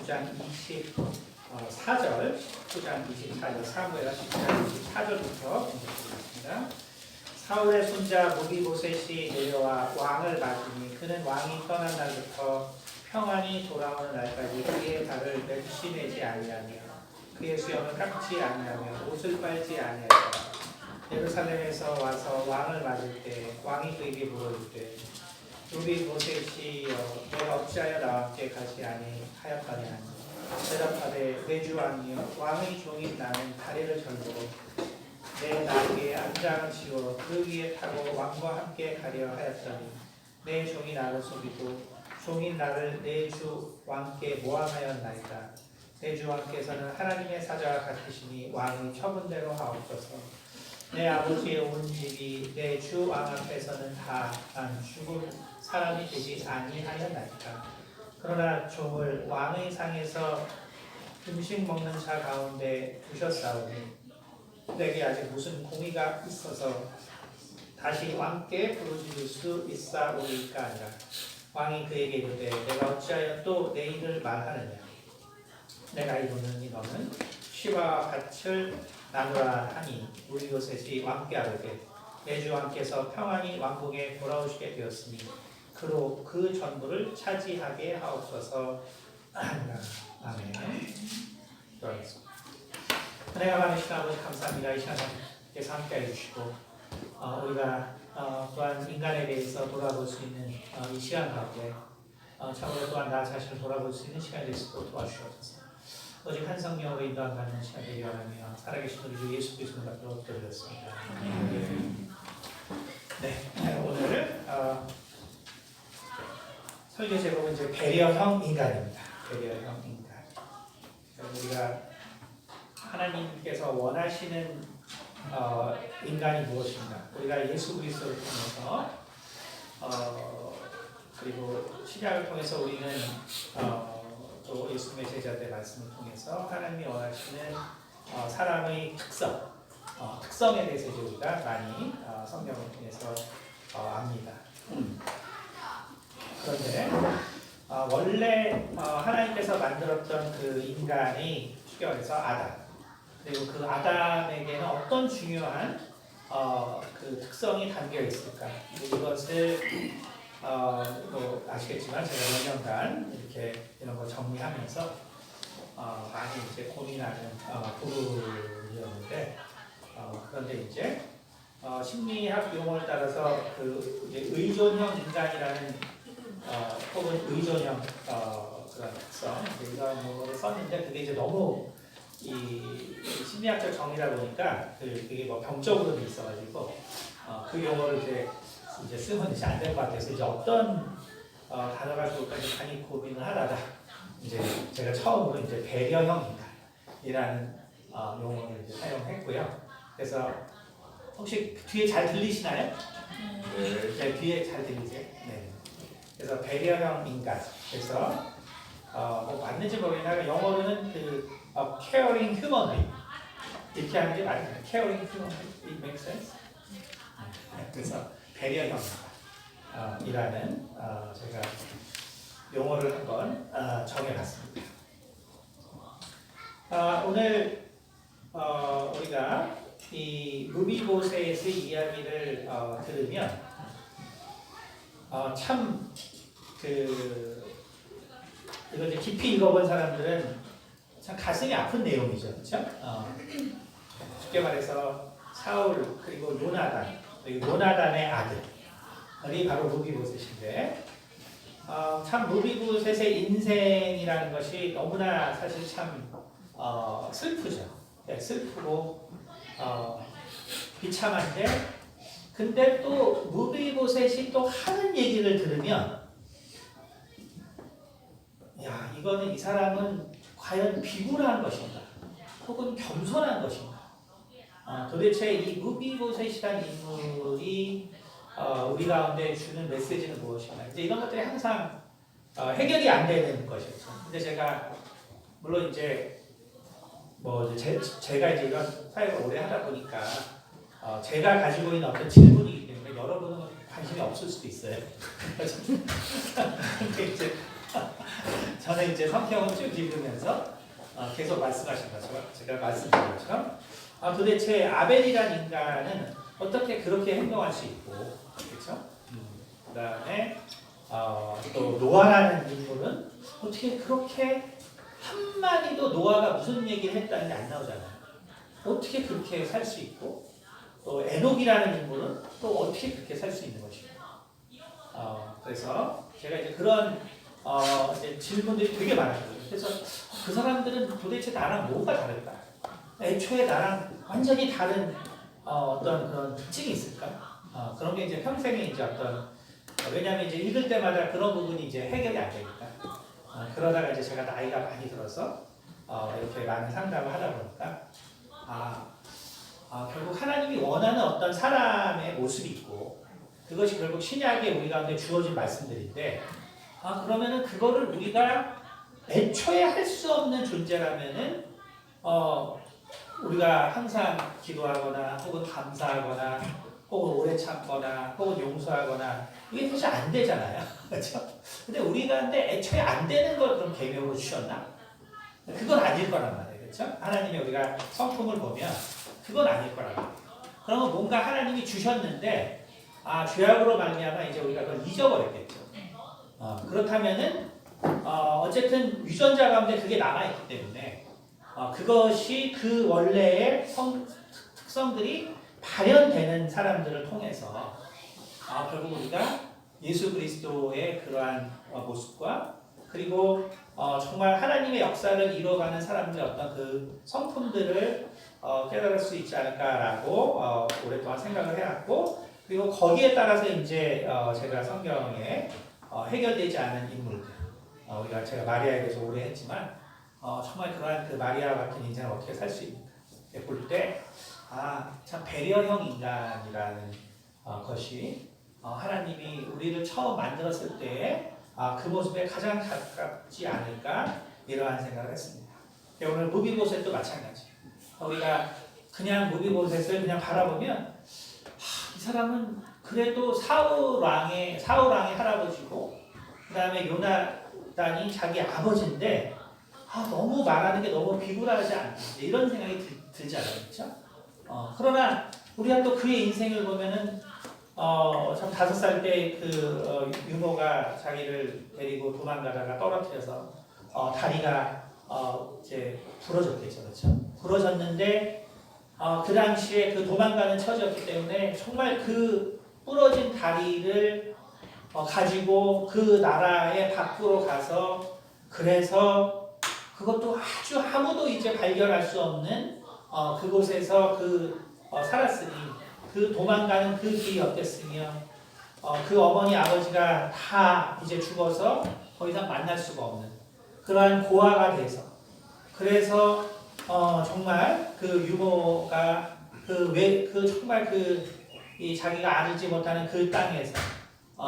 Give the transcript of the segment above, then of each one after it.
19장 24절, 19장 24절, 사무엘 19장 24절부터 보겠습니다. 사울의 손자 무비보셋이 내려와 왕을 맞으니 그는 왕이 떠난 날부터 평안히 돌아오는 날까지 그의 발을 멸시내지 아니하며 그의 수염을 깎지 아니하며 옷을 빨지 아니하였다. 예루살렘에서 와서 왕을 맞을 때 왕이 그에게 물어이르되 무비보셋이여 내가 어찌하여 나와 함께 가지 아니하였더냐 하니 대답하되 내 주 왕이여 왕의 종인 나는 다리를 절고 내 나귀의 안장을 지워 그 위에 타고 왕과 함께 가려 하였더니 내 종이 나를 속이고 종인 나를 내 주 왕께 모함하였나이다. 내 주 왕께서는 하나님의 사자와 같으시니 왕의 처분대로 하옵소서. 내 아버지의 온 집이 내 주 왕 앞에서는 다 난 죽을 사람이 되지 아니하였나이다. 그러나 종을 왕의 상에서 음식 먹는 자 가운데 두셨사오니 내게 아직 무슨 공의가 있어서 다시 왕께 부르짖을 수 있사오리까 하니라. 왕이 그에게 이르되 내가 어찌하여 또 내 일을 말하느냐. 내가 이르노니 너는 시바와 밭을 나누라 하니 무비보셋이 왕께 아뢰되 내 주 왕께서 평안히 왕궁에 돌아오시게 되었으니 그로 그 전부를 차지하게 하옵소서. 아멘. 기도하겠습니다. 은혜가 많으신 아버지 감사합니다. 이 시간에서 함께해 주시고 우리가 또한 인간에 대해서 돌아볼 수 있는 이 시간 가운데 참으로 또한 나 자신을 돌아볼 수 있는 시간이 될 수 있도록 도와주시옵소서. 오직 한 성령으로 인도하는 시간이 되게 원하며 살아계신 우리 주 예수 그리스도 받도록 드렸습니다. 네, 오늘 설교 제목은 이제 배려형 인간입니다. 배려형 인간. 우리가 하나님께서 원하시는 인간이 무엇인가? 우리가 예수 그리스도를 통해서 그리고 신약을 통해서 우리는 또 예수님의 제자들의 말씀을 통해서 하나님이 원하시는 사람의 특성에 대해서 이제 우리가 많이 성경을 통해서 압니다. 그런데 원래 하나님께서 만들었던 그 인간이 추격해서 아담, 그리고 그 아담에게는 어떤 중요한 그 특성이 담겨 있을까? 이것을 또 아시겠지만 제가 몇 년간 이렇게 이런 걸 정리하면서 많이 이제 고민하는 부분이었는데 그런데 이제 심리학 용어를 따라서 그 이제 의존형 인간이라는 혹은 의존형 그런 특성 이런 용어를 썼는데 그게 이제 너무 이 심리학적 정의다 보니까 그게 뭐 병적으로 돼 있어가지고 그 용어를 이제 쓰면 이제 안 될 것 같아서 이제 어떤 단어가 좋을까 많이 고민을 하다가 이제 제가 처음으로 이제 배려형 인간이라는 용어를 이제 사용했고요. 그래서 혹시 뒤에 잘 들리시나요? 네, 뒤에 잘 들리세요? 네. 그래서 배려형 인간. 그래서 뭐 맞는지 모르겠는데 영어로는 그 caring human being 이렇게 하는 게 맞나요? caring human being, it makes sense? 네, 그래서 배려형 이라는 제가 용어를 한번 정해봤습니다. 오늘 우리가 이 무비보셋의 이야기를 들으면 참 이걸 이제 깊이 읽어본 사람들은 참 가슴이 아픈 내용이죠, 그렇죠? 쉽게 말해서 사울 그리고 요나단 그리고 요나단의 아들이 바로 무비보셋인데 참 무비보셋의 인생이라는 것이 너무나 사실 참 슬프죠. 네, 슬프고 비참한데 근데 또 무비보셋이 또 하는 얘기를 들으면 야 이거는 이 사람은 과연 비굴한 것인가 혹은 겸손한 것인가 도대체 이 무비보셋이라는 인물이 우리 가운데 주는 메시지는 무엇인가 이제 이런 것들이 항상 해결이 안 되는 것이었죠. 근데 제가 물론 이제 뭐 제가 이제 이런 사역을 오래 하다 보니까 제가 가지고 있는 어떤 질문이기 때문에 여러분은 관심이 없을 수도 있어요. 근데 이제 저는 이제 성경을 쭉 읽으면서 계속 말씀하신 것처럼 제가 말씀드린 것처럼 도대체 아벨이란 인간은 어떻게 그렇게 행동할 수 있고, 그렇죠? 그다음에 또 노아라는 인물은 어떻게 그렇게 한마디도 노아가 무슨 얘기를 했다는 게 안 나오잖아요. 어떻게 그렇게 살 수 있고, 또 에녹이라는 인물은 또 어떻게 그렇게 살 수 있는 것이고. 그래서 제가 이제 그런 이제 질문들이 되게 많아요. 그래서 그 사람들은 도대체 나랑 뭐가 다를까? 애초에 나랑 완전히 다른 어떤 그런 특징이 있을까? 그런 게 이제 평생에 이제 어떤 왜냐하면 이제 읽을 때마다 그런 부분이 이제 해결이 안 되니까 그러다가 이제 제가 나이가 많이 들어서 이렇게 많은 상담을 하다 보니까 결국 하나님이 원하는 어떤 사람의 모습이 있고 그것이 결국 신약에 우리 가운데 주어진 말씀들인데 그러면은 그거를 우리가 애초에 할 수 없는 존재라면은 우리가 항상 기도하거나 혹은 감사하거나 혹은 오래 참거나 혹은 용서하거나 이게 사실 안 되잖아요. 그렇죠? 근데 우리가 근데 애초에 안 되는 걸 그럼 계명으로 주셨나? 그건 아닐 거란 말이에요. 그렇죠? 하나님의 우리가 성품을 보면 그건 아닐 거란 말이에요. 그러면 뭔가 하나님이 주셨는데 죄악으로 말미암아 이제 우리가 그걸 잊어버렸겠죠. 그렇다면은 어쨌든 유전자 가운데 그게 남아있기 때문에 그것이 그 원래의 특성들이 발현되는 사람들을 통해서 결국 우리가 예수 그리스도의 그러한 모습과 그리고 정말 하나님의 역사를 이루어가는 사람들의 어떤 그 성품들을 깨달을 수 있지 않을까라고 오랫동안 생각을 해왔고 그리고 거기에 따라서 이제 제가 성경에 해결되지 않은 인물들 우리가 제가 마리아에 대해서 오래 했지만 정말 그러한 그 마리아 같은 인생을 어떻게 살 수 있는가 볼 때 참 배려형 인간이라는 것이 하나님이 우리를 처음 만들었을 때에 그 모습에 가장 가깝지 않을까 이러한 생각을 했습니다. 오늘 무비보셋도 마찬가지. 우리가 그냥 무비보셋을 그냥 바라보면 이 사람은 그래도 사울 왕의 할아버지고 그 다음에 요나단이 자기 아버지인데 너무 말하는 게 너무 비굴하지 않나 이런 생각이 들지 않아요, 그렇죠? 그러나 우리가 또 그의 인생을 보면은 참 5살 때 그 유모가 자기를 데리고 도망가다가 떨어뜨려서 다리가 이제 부러졌겠죠, 그렇죠? 부러졌는데 그 당시에 그 도망가는 처지였기 때문에 정말 그 부러진 다리를 가지고 그 나라의 밖으로 가서 그래서 그것도 아주 아무도 이제 발견할 수 없는 그곳에서 살았으니 그 도망가는 그 길이 어땠으며 그 어머니 아버지가 다 이제 죽어서 더 이상 만날 수가 없는 그러한 고아가 돼서 그래서 정말 그 유모가 정말 이 자기가 알지 못하는 그 땅에서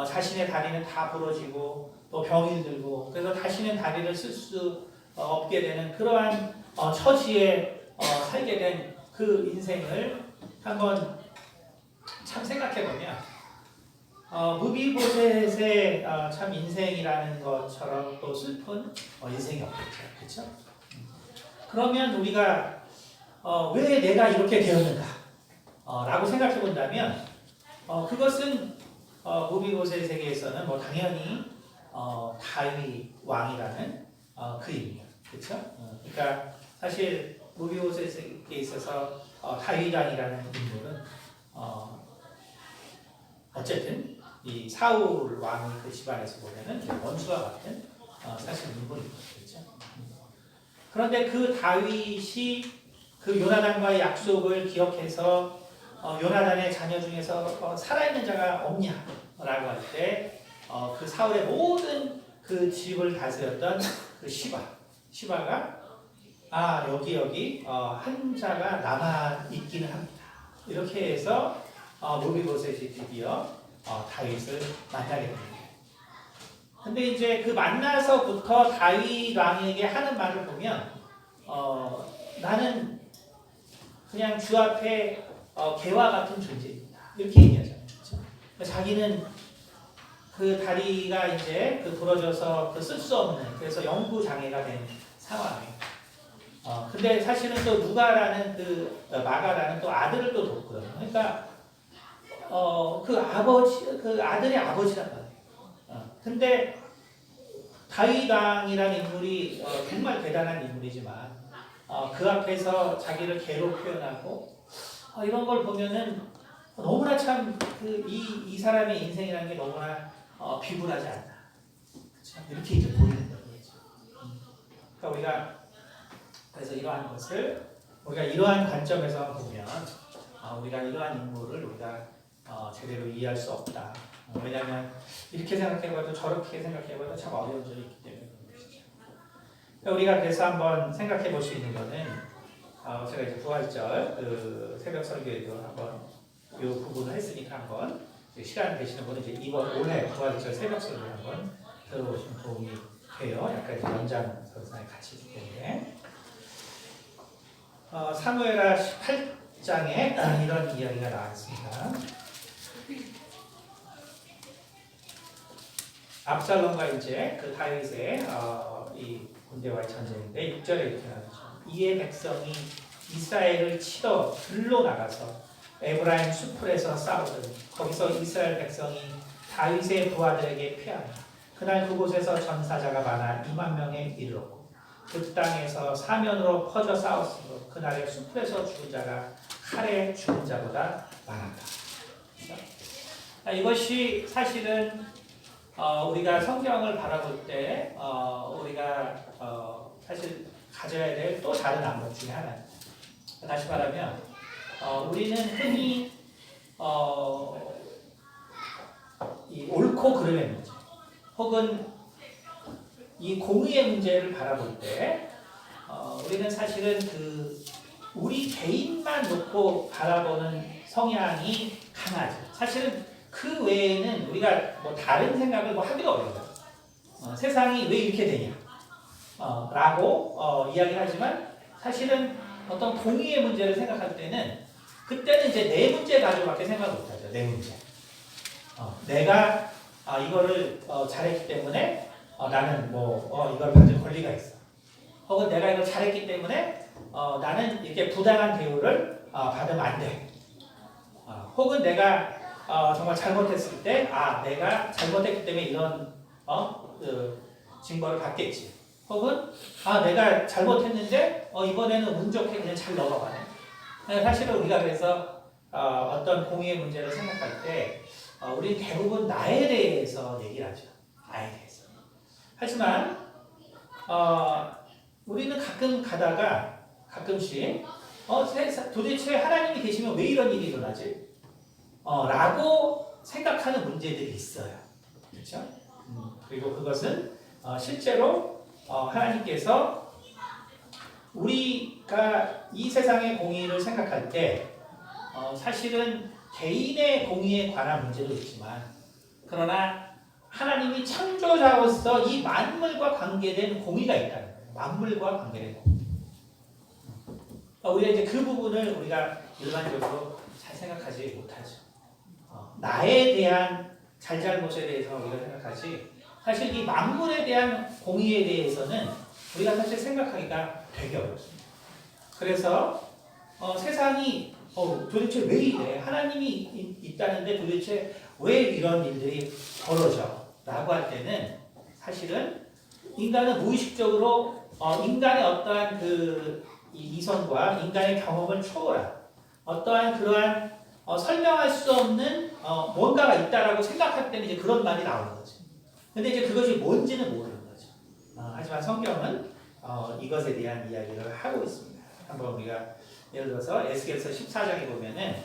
자신의 다리는 다 부러지고 또 병이 들고 그래서 다시는 다리를 쓸 수 없게 되는 그러한 처지에 살게 된 그 인생을 한번 참 생각해 보면 무비보셋의 참 인생이라는 것처럼 또 슬픈 인생이 없겠죠, 그렇죠? 그러면 우리가 왜 내가 이렇게 되었는가? 라고 생각해 본다면 그것은 무비보셋의 세계에서는 뭐 당연히 다윗 왕이라는 그 인물, 그렇죠? 그러니까 사실 무비보셋에 있어서 다윗 왕이라는 인물은 어쨌든 이 사울 왕의 그 집안에서 보면은 원수와 같은 사실 인물인 거죠, 그렇죠? 그런데 그 다윗이 그 요나단과의 약속을 기억해서 요나단의 자녀 중에서 살아있는 자가 없냐라고 할 때 그 사울의 모든 그 집을 다스렸던 그 시바가 여기 한 자가 남아 있기는 합니다. 이렇게 해서 무비보셋이 드디어 다윗을 만나게 됩니다. 근데 이제 그 만나서부터 다윗 왕에게 하는 말을 보면 나는 그냥 주 앞에 개와 같은 존재입니다. 이렇게 얘기하잖아요. 그렇죠? 자기는 그 다리가 이제 그 부러져서 그 쓸 수 없는 그래서 영구 장애가 된 상황에. 근데 사실은 또 누가라는 그 마가라는 또 아들을 또 뒀거든요. 그러니까 그 아들의 아버지란 말이에요. 근데 다윗 왕이라는 인물이 정말 대단한 인물이지만 그 앞에서 자기를 개로 표현하고 이런 걸 보면은 너무나 참 이 사람의 인생이라는 게 너무나 비굴하지 않나. 그렇죠? 이렇게 이제 보이는 거죠. 그러니까 우리가 그래서 이러한 것을 우리가 이러한 관점에서 보면 우리가 이러한 인물을 우리가 제대로 이해할 수 없다. 왜냐하면 이렇게 생각해봐도 저렇게 생각해봐도 참 어려운 점이 있기 때문에 그런 것이죠. 우리가 그래서 한번 생각해 볼 수 있는 거는 제가 이제 부활절 그 새벽 설교에도 한번 이 부분을 했으니까 한번 시간 되시는 분은 이제 이번 올해 부활절 새벽 설교 한번 들어보시면 도움이 돼요. 약간 이제 연장선상에 같이 있기 때문에 사무엘하 18장에 이런 이야기가 나와 있습니다. 압살롬과 이제 그 다윗의 이 군대와의 전쟁인데 6절에 이렇게 나오죠. 이에 백성이 이스라엘을 치러 들로 나가서 에브라임 수풀에서 싸우더니 거기서 이스라엘 백성이 다윗의 부하들에게 패하니 그날 그곳에서 전사자가 많아 2만 명에 이르렀고 그 땅에서 사면으로 퍼져 싸웠으므로 그날의 수풀에서 죽은 자가 칼에 죽은 자보다 많았다. 이것이 사실은 우리가 성경을 바라볼 때 우리가 사실 가져야 될 또 다른 안목 중에 하나입니다. 다시 말하면 우리는 흔히 이 옳고 그름의 문제 혹은 이 공의의 문제를 바라볼 때 우리는 사실은 그 우리 개인만 놓고 바라보는 성향이 강하죠. 사실은 그 외에는 우리가 뭐 다른 생각을 뭐 하기도 어려워요. 세상이 왜 이렇게 되냐 라고 이야기를 하지만 사실은 어떤 공의의 문제를 생각할 때는 그때는 이제 내 문제 가지고밖에 생각을 못하죠. 내 문제. 내가 이거를 잘했기 때문에 나는 뭐 이걸 받을 권리가 있어. 혹은 내가 이걸 잘했기 때문에 나는 이렇게 부당한 대우를 받으면 안 돼. 혹은 내가 정말 잘못했을 때 내가 잘못했기 때문에 이런 그 징벌을 받겠지. 혹은 내가 잘못했는데 이번에는 운 좋게 그냥 잘 넘어가네. 사실은 우리가 그래서 어떤 공의의 문제를 생각할 때 우리 대부분 나에 대해서 얘기를 하죠. 나에 대해서. 하지만 우리는 가끔 가다가 가끔씩 도대체 하나님이 계시면 왜 이런 일이 일어나지? 라고 생각하는 문제들이 있어요. 그렇죠? 그리고 그것은 실제로 하나님께서 우리가 이 세상의 공의를 생각할 때 사실은 개인의 공의에 관한 문제도 있지만 그러나 하나님이 창조자로서 이 만물과 관계된 공의가 있다는 거예요. 만물과 관계된 공의. 우리가 이제 그 부분을 우리가 일반적으로 잘 생각하지 못하죠. 나에 대한 잘잘못에 대해서 우리가 생각하지 사실 이 만물에 대한 공의에 대해서는 우리가 사실 생각하기가 되게 어렵습니다. 그래서 세상이 도대체 왜 이래? 하나님이 있다는데 도대체 왜 이런 일들이 벌어져? 라고 할 때는 사실은 인간은 무의식적으로 인간의 어떠한 그 이성과 인간의 경험을 초월한 어떠한 그러한 설명할 수 없는 뭔가가 있다라고 생각할 때는 이제 그런 말이 나오는 거죠. 근데 이제 그것이 뭔지는 모르는 거죠. 하지만 성경은 이것에 대한 이야기를 하고 있습니다. 한번 우리가 예를 들어서 에스겔서 14장에 보면은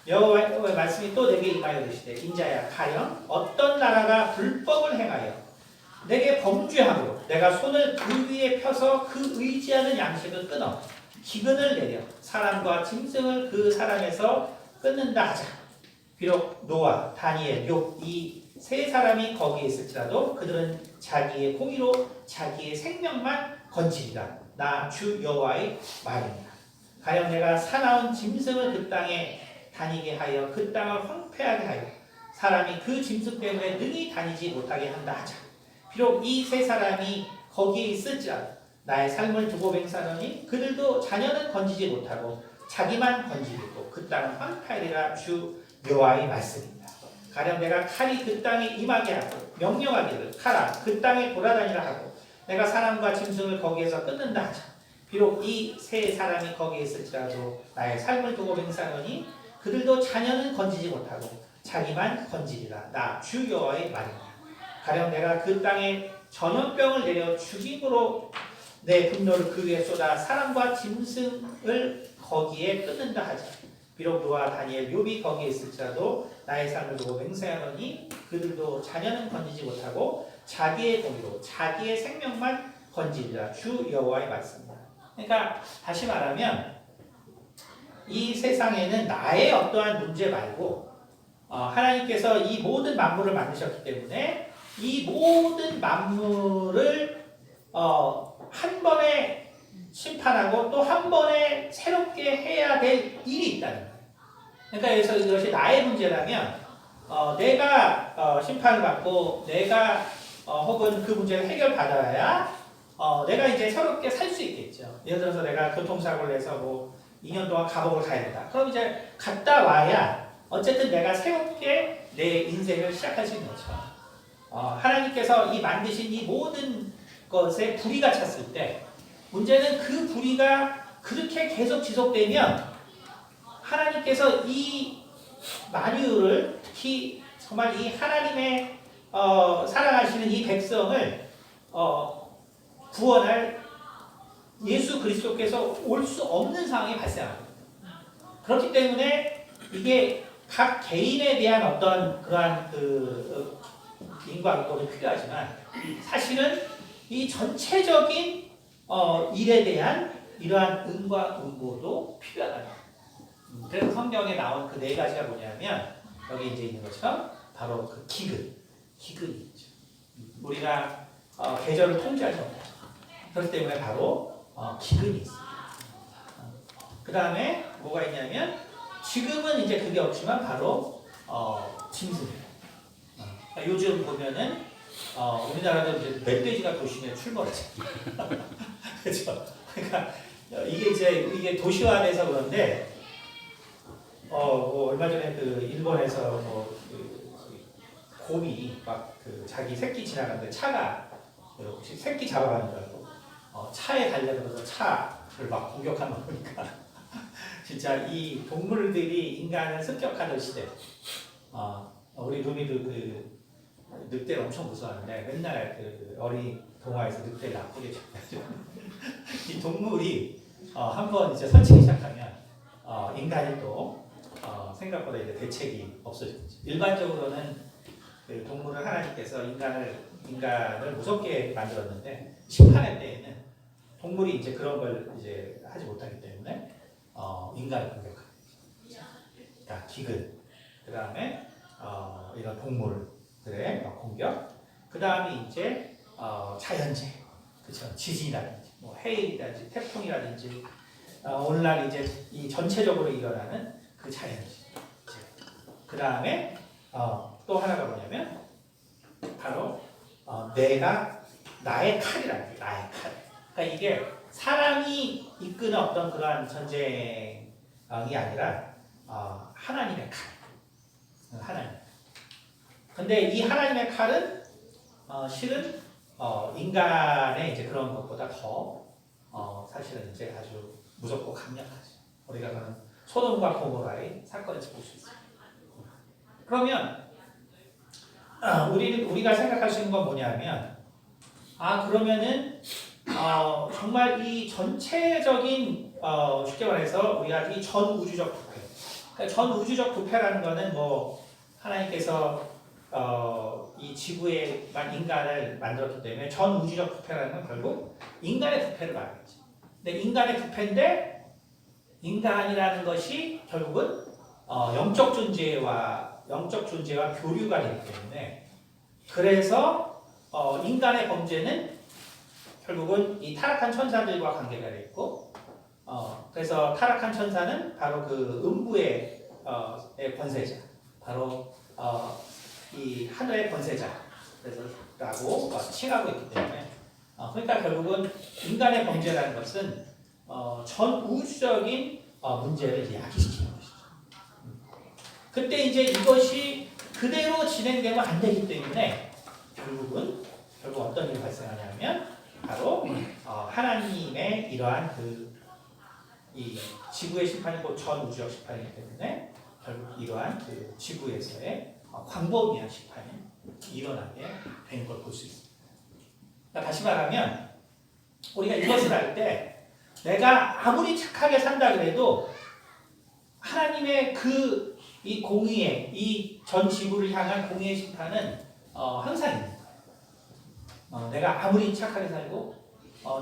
여호와의 말씀이 또 내게 임하여 이르시되 인자야 가령 어떤 나라가 불법을 행하여 내게 범죄하므로 내가 손을 그 위에 펴서 그 의지하는 양식을 끊어 기근을 내려 사람과 짐승을 그 사람에서 끊는다 하자. 비록 노아, 다니엘, 욥 이 세 사람이 거기에 있을지라도 그들은 자기의 공의로 자기의 생명만 건지리라. 나 주 여호와의 말입니다. 가령 내가 사나운 짐승을 그 땅에 다니게 하여 그 땅을 황폐하게 하여 사람이 그 짐승 때문에 능히 다니지 못하게 한다 하자. 비록 이 세 사람이 거기에 있을지라도 나의 삶을 두고 맹사하니 그들도 자녀는 건지지 못하고 자기만 건지리고 그 땅은 황폐하리라 주 여호와의 말씀입니다. 가령 내가 칼이 그 땅에 임하게 하고 명령하기를 칼아 그 땅에 돌아다니라 하고 내가 사람과 짐승을 거기에서 끊는다 하자. 비록 이 세 사람이 거기에 있을지라도 나의 삶을 두고 맹세하노니 그들도 자녀는 건지지 못하고 자기만 건지리라. 나 주 여호와의 말이니라. 가령 내가 그 땅에 전염병을 내려 죽임으로 내 분노를 그 위에 쏟아 사람과 짐승을 거기에 끊는다 하자. 비록 노아 다니엘 욥이 거기에 있을지라도 나의 삶을 두고 맹세하노니 그들도 자녀는 건지지 못하고 자기의 공의로 자기의 생명만 건지리라. 주 여호와의 말씀입니다. 그러니까 다시 말하면 이 세상에는 나의 어떠한 문제 말고 하나님께서 이 모든 만물을 만드셨기 때문에 이 모든 만물을 한 번에 심판하고 또 한 번에 새롭게 해야 될 일이 있다는 거예요. 그러니까 그래서 이것이 나의 문제라면 내가 심판을 받고 내가 혹은 그 문제를 해결받아야 내가 이제 새롭게 살 수 있겠죠. 예를 들어서 내가 교통사고를 해서 뭐 2년 동안 감옥을 가야 된다. 그럼 이제 갔다 와야 어쨌든 내가 새롭게 내 인생을 시작할 수 있는 거죠. 하나님께서 이 만드신 이 모든 것에 불의가 찼을 때 문제는 그 불의가 그렇게 계속 지속되면 하나님께서 이 만유를 특히 정말 이 하나님의 사랑하시는 이 백성을 구원할 예수 그리스도께서 올 수 없는 상황이 발생합니다. 그렇기 때문에 이게 각 개인에 대한 어떤 그러한 인과응보도 필요하지만 사실은 이 전체적인 일에 대한 이러한 인과응보도 필요하다. 그래서 성경에 나온 그 네 가지가 뭐냐면 여기 이제 있는 것처럼 바로 그 기근이 있죠. 우리가 계절을 통제하지 못하죠. 그렇기 때문에 바로 기근이 있습니다. 그 다음에 뭐가 있냐면 지금은 이제 그게 없지만 바로 짐승입니다. 그러니까 요즘 보면은 우리나라도 이제 멧돼지가 도심에 출몰하잖아요. 그렇죠? 그러니까 이게 도시화돼서 그런데 뭐 얼마 전에 그 일본에서 곰이 막 자기 새끼 지나가는데 차가 혹시 새끼 잡아가는 줄 알고 차에 달려들어서 차를 막 공격하는 거 보니까 진짜 이 동물들이 인간을 습격하는 시대. 우리 루미도 그 늑대를 엄청 무서워하는데 맨날 그 어린 동화에서 늑대를 나쁘게 잡아가지고 이 동물이 한번 이제 설치기 시작하면 인간이 또 생각보다 이제 대책이 없어지죠. 일반적으로는 그 동물을 하나님께서 인간을 무섭게 만들었는데 심판의 때에는 동물이 이제 그런 걸 이제 하지 못하기 때문에 인간을 공격하는 거죠. 그러니까 기근, 그 다음에 이런 동물들의 공격, 그 다음에 이제 자연재해, 그렇죠? 지진이라든지, 뭐 해일이라든지, 태풍이라든지, 오늘날 이제 이 전체적으로 일어나는 그 자연재해. 그 다음에 또 하나가 뭐냐면 바로 내가 나의 칼이라는 거예요. 나의 칼. 그러니까 이게 사람이 이끄는 어떤 그러한 전쟁이 아니라 하나님의 칼. 하나님. 근데 이 하나님의 칼은 실은 인간의 이제 그런 것보다 더 사실은 이제 아주 무섭고 강력하죠. 우리가 그런 소돔과 고모라의 사건에서 볼 수 있습니다. 그러면 우리가 생각할 수 있는 건 뭐냐면 그러면은 정말 이 전체적인 쉽게 말해서 우리가 이 전우주적 부패, 그러니까 전우주적 부패라는 거는 뭐 하나님께서 이 지구에만 인간을 만들었기 때문에 전우주적 부패라는 건 결국 인간의 부패를 말하겠지. 근데 인간의 부패인데 인간이라는 것이 결국은 영적 존재와 교류가 되기 때문에 그래서 인간의 범죄는 결국은 이 타락한 천사들과 관계가 되어 있고 그래서 타락한 천사는 바로 그 음부의 권세자 바로 이 하늘의 권세자 그래서라고 칭하고 있기 때문에 그러니까 결국은 인간의 범죄라는 것은 전 우주적인 문제를 이야기시키는 것이죠. 그때 이제 이것이 그대로 진행되면 안 되기 때문에 결국 어떤 일이 발생하냐면 바로 하나님의 이러한 이 지구의 심판이 곧 전 우주적 심판이기 때문에 결국 이러한 그 지구에서의 광범위한 심판이 일어나게 된 걸 볼 수 있습니다. 그러니까 다시 말하면 우리가 이것을 할 때 내가 아무리 착하게 산다 그래도 하나님의 이 공의의 이 전 지구를 향한 공의의 심판은 항상 있는 거예요. 내가 아무리 착하게 살고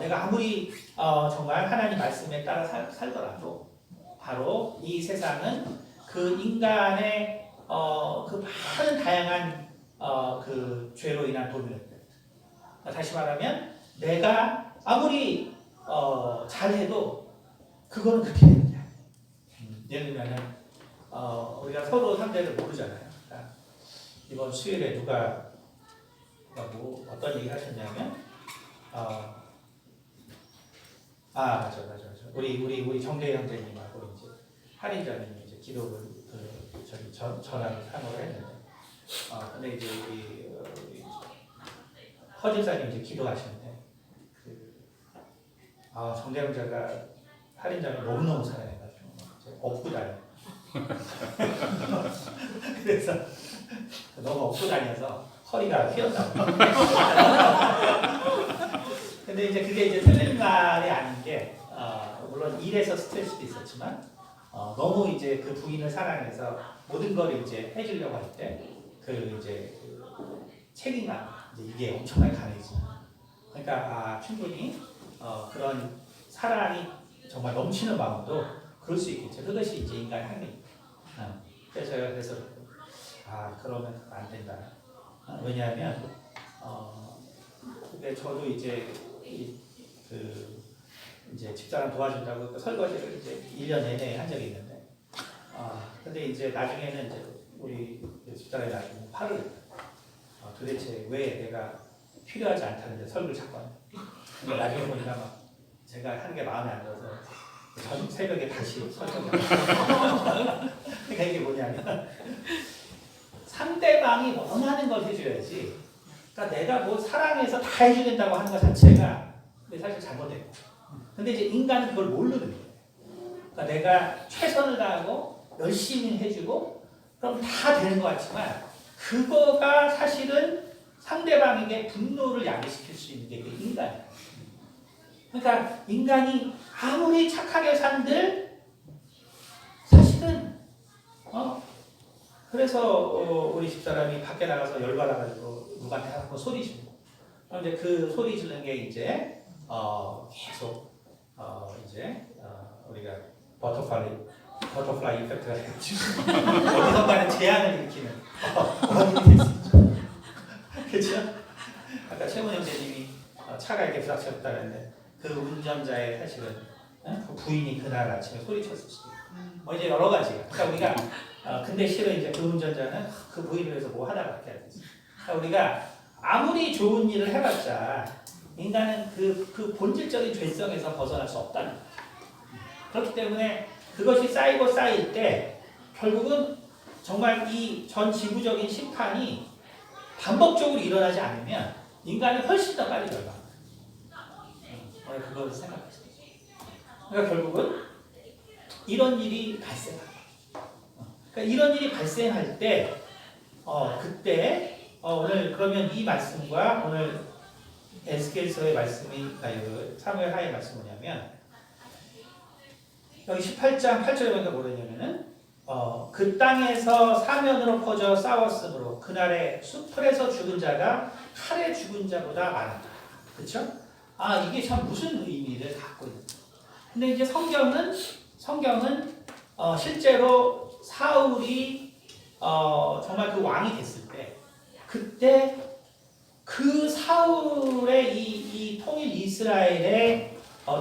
내가 아무리 정말 하나님 말씀에 따라 살더라도 바로 이 세상은 그 인간의 그 많은 다양한 그 죄로 인한 도민들. 다시 말하면 내가 아무리 잘해도 그거는 그렇게 되는 거야. 예를 들면은 우리가 서로 상대를 모르잖아요. 그러니까 이번 수요일에 누가 뭐 어떤 얘기 하셨냐면 맞아. 우리 정대 형제님하고 이제 할인자님이 이제 기도를 전화를 사모를 했는데 근데 이제 우리 허집사님 이제 기도하시는데 정대 형제가 할인자를 너무너무 사랑해가지고 이제 업고 다녀. 그래서 너무 업고 다녀서 허리가 휘었다고. 근데 이제 그게 이제 틀린 말이 아닌 게 물론 일에서 스트레스도 있었지만 너무 이제 그 부인을 사랑해서 모든 걸 이제 해주려고 할 때 그 이제 책임감 이제 이게 엄청나게 강해지죠. 그러니까 충분히 그런 사랑이 정말 넘치는 마음도 그럴 수 있겠죠. 그것이 이제 인간의 행위입니다. 그래서 제가 그러면 안 된다. 왜냐하면 근데 저도 이제 이제 집사람 도와준다고 그 설거지를 이제 1년 내내 한 적이 있는데 근데 이제 나중에는 이제 우리 집사람이 나중에 화를 도대체 왜 내가 필요하지 않다는데 설거지를 자꾸 하냐. 근데 나중에 보니까 막 제가 하는 게 마음에 안 들어서 전 새벽에 다시 설정을 그러니까 이게 뭐냐면 상대방이 원하는 걸 해줘야지 그러니까 내가 뭐 사랑해서 다 해줘야 된다고 하는 것 자체가 사실 잘못된 거예요. 근데 이제 인간은 그걸 모르는 거예요. 그러니까 내가 최선을 다하고 열심히 해주고 그럼 다 되는 것 같지만 그거가 사실은 상대방에게 분노를 야기시킬 수 있는 게 인간이에요. 그러니까 인간이 아무리 착하게 산들 사실은 그래서 우리 집사람이 밖에 나가서 열받아가지고 누구한테 하고 소리 지르고 그런데 그 소리 지르는 게 이제 계속 이제 우리가 버터플라이 이펙트가 돼가지고 어디선가는 재앙을 일으키는 원인이 될 수 있죠. 그렇죠? 아까 최문 형제님이 차가 이렇게 부닥쳤다 그랬는데 그 운전자의 사실은 그 부인이 그날 아침에 소리쳤을 수도 있고 이제 여러 가지가. 그러니까 우리가 근데 실은 이제 그 운전자는 그 부인을 위해서 뭐 하다가 그렇게 하겠지. 그러니까 우리가 아무리 좋은 일을 해봤자 인간은 그 본질적인 죄성에서 벗어날 수 없다는 거예요. 그렇기 때문에 그것이 쌓이고 쌓일 때 결국은 정말 이 전 지구적인 심판이 반복적으로 일어나지 않으면 인간이 훨씬 더 빨리 멸망합니다. 그걸 생각하시죠. 그러니까 결국은 이런 일이 발생합니다. 그러니까 이런 일이 발생할 때 그때 오늘 그러면 이 말씀과 오늘 에스겔서의 말씀이 사무엘 하의 말씀이 뭐냐면 여기 18장 8절에 보니까 뭐냐면은 그 땅에서 사면으로 퍼져 싸웠으므로 그날에 수풀에서 죽은 자가 칼에 죽은 자보다 많았다. 그렇죠? 이게 참 무슨 의미를 갖고 있는 거예요. 근데 이제 성경은 실제로 사울이 정말 그 왕이 됐을 때 그때 그 사울의 이 통일 이스라엘에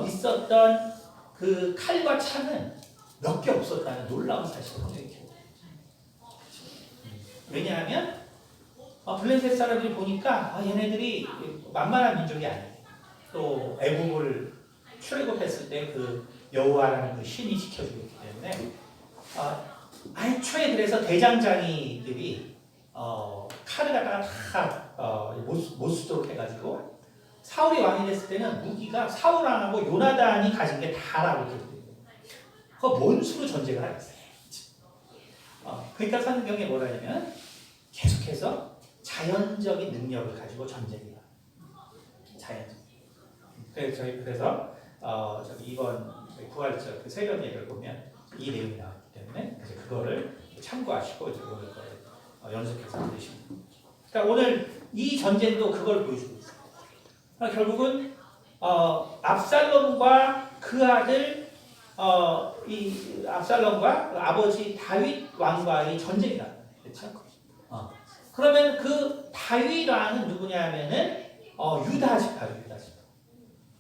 있었던 그 칼과 창은 몇 개 없었다는 놀라운 사실을 성경이 기록해요. 왜냐하면 블레셋 사람들이 보니까 얘네들이 만만한 민족이 아니에요. 또 애국을 출애굽했을 때 그 여호와라는 그 신이 지켜주기 때문에 애초에 그래서 대장장이들이 칼을 갖다가 다 못 쓰도록 해가지고 사울이 왕이 됐을 때는 무기가 사울 왕하고 요나단이 가진 게 다라고 그랬거든요. 뭔 수로 전쟁을 하겠어요. 그러니까 성경에 뭐라 하냐면 계속해서 자연적인 능력을 가지고 전쟁이야. 자연적. 그래서 저기 이번 부활절 그 세련 예를 보면 이 내용이 나왔기 때문에 그래서 그거를 참고하시고 이제 오늘 거를 연습해서 들으시면 됩니다. 그러니까 오늘 이 전쟁도 그걸 보여주고 있어요. 그러니까 결국은 압살롬과 그 아들 이 압살롬과 아버지 다윗 왕과의 전쟁이다. 그렇죠? 그러면 그 다윗 왕은 누구냐면은 유다 지파예요. 유다 지파.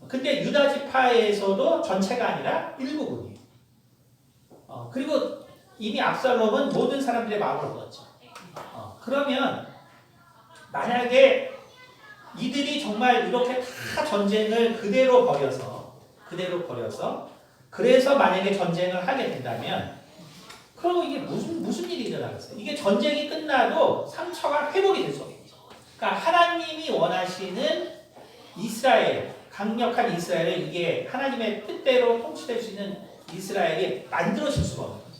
근데 유다 지파에서도 전체가 아니라 일부분이에요. 그리고 이미 압살롬은 모든 사람들의 마음을 얻었죠. 그러면 만약에 이들이 정말 이렇게 다 전쟁을 그대로 벌여서 그래서 만약에 전쟁을 하게 된다면 그러면 이게 무슨 일이 일어나겠어요? 이게 전쟁이 끝나도 상처가 회복이 될 수 없겠죠. 그러니까 하나님이 원하시는 이스라엘, 강력한 이스라엘을 이게 하나님의 뜻대로 통치될 수 있는 이스라엘이 만들어질 수가 없는 거죠.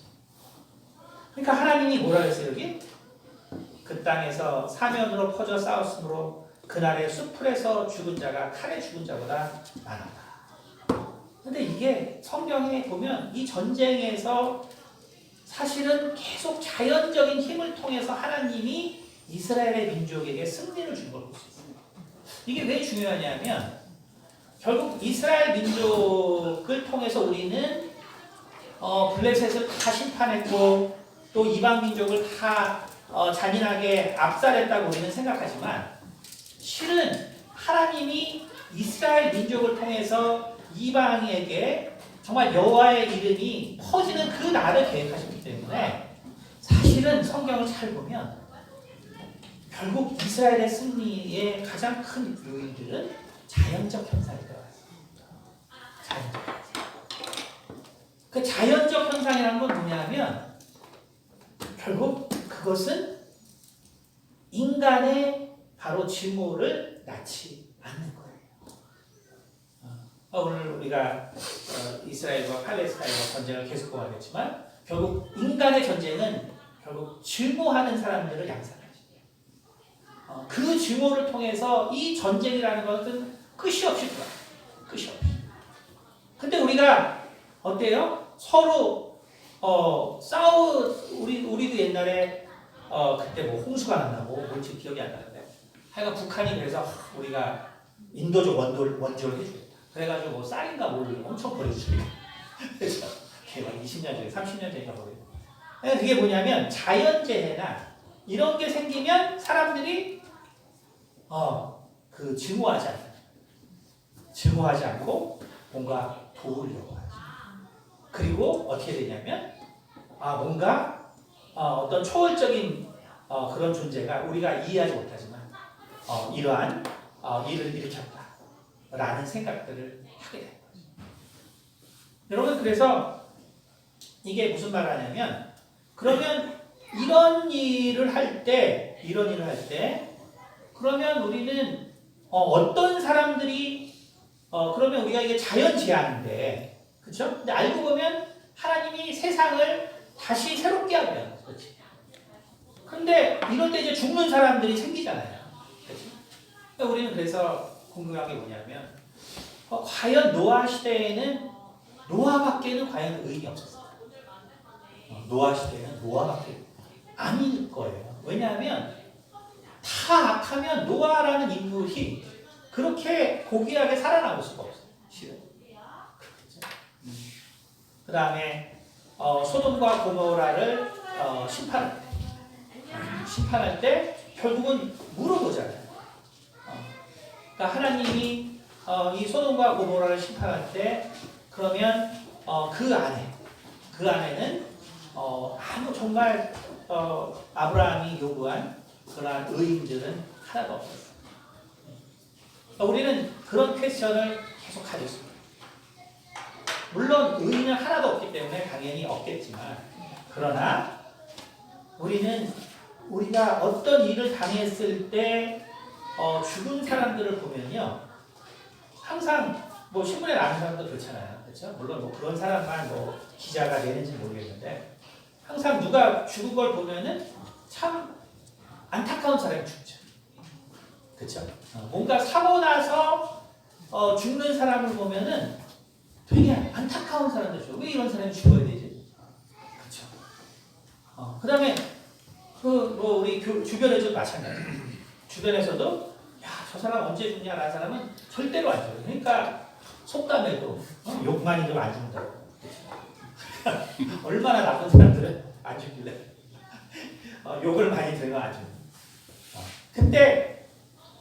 그러니까 하나님이 뭐라 그랬어요 여기? 그 땅에서 사면으로 퍼져 싸웠으므로 그날의 숲풀에서 죽은 자가 칼에 죽은 자보다 많았다. 근데 이게 성경에 보면 이 전쟁에서 사실은 계속 자연적인 힘을 통해서 하나님이 이스라엘의 민족에게 승리를 준 걸 볼 수 있습니다. 이게 왜 중요하냐면 결국 이스라엘 민족을 통해서 우리는 블레셋을 다 심판했고 또 이방 민족을 다 잔인하게 압살했다고 우리는 생각하지만 실은 하나님이 이스라엘 민족을 통해서 이방에게 정말 여호와의 이름이 퍼지는 그 날을 계획하셨기 때문에 사실은 성경을 잘 보면 결국 이스라엘의 승리의 가장 큰 요인들은 자연적 현상이 들어갔습니다. 자연적 현상. 그 자연적 현상이라는 건 뭐냐면 결국 그것은 인간의 바로 증오를 낳지 않는 거예요. 오늘 우리가 이스라엘과 팔레스타인과 전쟁을 계속 보았지만 결국 인간의 전쟁은 결국 증오하는 사람들을 양산하죠. 그 증오를 통해서 이 전쟁이라는 것은 끝이 없이 돌아요. 끝이 없이. 근데 우리가 어때요? 서로 우리도 옛날에 그때 뭐 홍수가 났나고 뭔지 기억이 안 나는데 하여간 북한이 그래서 우리가 인도적 원조를 해주겠다. 그래가지고 뭐 쌀인가 뭘 엄청 버려주니까 그래서 그게 막 20년 전에 30년 전인가 버리고 그게 뭐냐면 자연재해나 이런 게 생기면 사람들이 그 증오하지 않고 뭔가 도우려고 하죠. 그리고 어떻게 되냐면 뭔가 어떤 초월적인 그런 존재가 우리가 이해하지 못하지만 이러한 일을 일으켰다라는 생각들을 하게 되는 거죠. 여러분 그래서 이게 무슨 말을 하냐면 그러면 이런 일을 할 때 그러면 우리는 어떤 사람들이 그러면 우리가 이게 자연재해인데 그렇죠? 근데 알고 보면 하나님이 세상을 다시 새롭게 하면 그렇지. 근데 이럴 때 이제 죽는 사람들이 생기잖아요. 그렇지? 그러니까 우리는 그래서 궁금한 게 뭐냐면 과연 노아 시대에는 노아밖에는 과연 의인이 없었어요. 노아 시대에는 노아밖에 아닐 거예요. 왜냐하면 다 악하면 노아라는 인물이 그렇게 고귀하게 살아남을 수가 없어요. 실은. 그 다음에 소돔과 고모라를 심판할 때 결국은 물어보잖아요. 그러니까 하나님이 이 소돔과 고모라를 심판할 때 그러면 그 안에는 정말 아브라함이 요구한 그러나 의인들은 하나도 없었어요. 그러니까 우리는 그런 퀘스천을 계속 가지고 있습니다. 물론 의인은 하나도 없기 때문에 당연히 없겠지만, 그러나 우리는 우리가 어떤 일을 당했을 때 죽은 사람들을 보면요, 항상 뭐 신문에 나는 사람도 그렇잖아요, 그렇죠? 물론 뭐 그런 사람만 뭐 기자가 되는지 모르겠는데, 항상 누가 죽은 걸 보면은 참 안타까운 사람이 죽죠, 그렇죠? 뭔가 사고 나서 죽는 사람을 보면은 되게 안타까운 사람들이죠. 왜 이런 사람이 죽어야 되지? 그렇죠. 그다음에 뭐 우리 주변에서도 마찬가지. 주변에서도 야, 저 사람 언제 죽냐라는 사람은 절대로 안 죽어요. 그러니까 속담에도 욕 많이 좀 안 죽는다고. 얼마나 나쁜 사람들은 안 죽길래 욕을 많이 들으면 안 죽는. 근데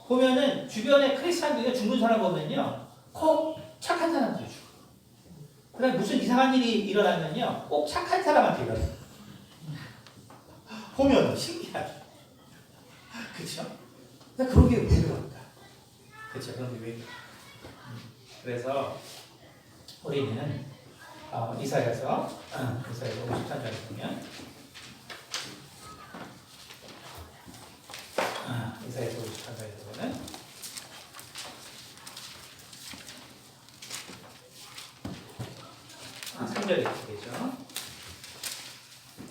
보면은 주변에 크리스찬들이 죽는 사람 보면요, 꼭 착한 사람들이 죽어. 그다음에 무슨 이상한 일이 일어나면요, 꼭 착한 사람한테 일어나요. 보면 신기하죠. 그렇죠? 그런 게 왜 그럴까? 그렇죠? 그런 게 왜 그럴까? 그래서 우리는 이사야서 53장에 보면 이사야서 53장에 보면 아, 3절에 이렇게 되죠.